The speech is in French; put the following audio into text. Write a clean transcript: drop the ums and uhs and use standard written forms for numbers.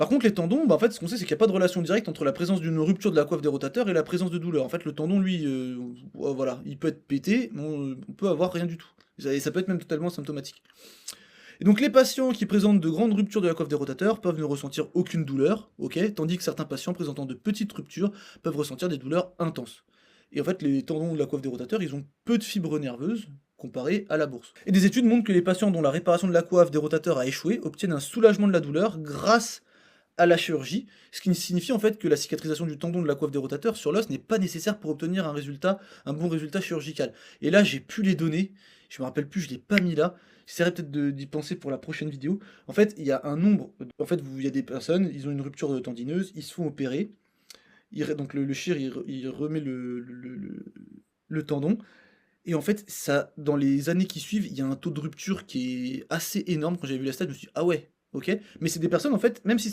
Par contre, les tendons, bah, en fait, ce qu'on sait, c'est qu'il y a pas de relation directe entre la présence d'une rupture de la coiffe des rotateurs et la présence de douleur. En fait, le tendon, lui, ouais, voilà, il peut être pété, mais on peut avoir rien du tout. Ça peut être même totalement asymptomatique. Et donc les patients qui présentent de grandes ruptures de la coiffe des rotateurs peuvent ne ressentir aucune douleur, ok, tandis que certains patients présentant de petites ruptures peuvent ressentir des douleurs intenses. Et en fait, les tendons de la coiffe des rotateurs, ils ont peu de fibres nerveuses comparé à la bourse. Et des études montrent que les patients dont la réparation de la coiffe des rotateurs a échoué obtiennent un soulagement de la douleur grâce à la chirurgie, ce qui signifie en fait que la cicatrisation du tendon de la coiffe des rotateurs sur l'os n'est pas nécessaire pour obtenir un bon résultat chirurgical. Et là, j'ai plus les données, je me rappelle plus, je l'ai pas mis là. J'essaierai peut-être d'y penser pour la prochaine vidéo. En fait, il y a un nombre. En fait, il y a des personnes, ils ont une rupture tendineuse, ils se font opérer. Donc le chir, il remet le tendon. Et en fait, ça, dans les années qui suivent, il y a un taux de rupture qui est assez énorme. Quand j'avais vu la stat, je me suis dit, ah ouais, ok. Mais c'est des personnes, en fait, même si ça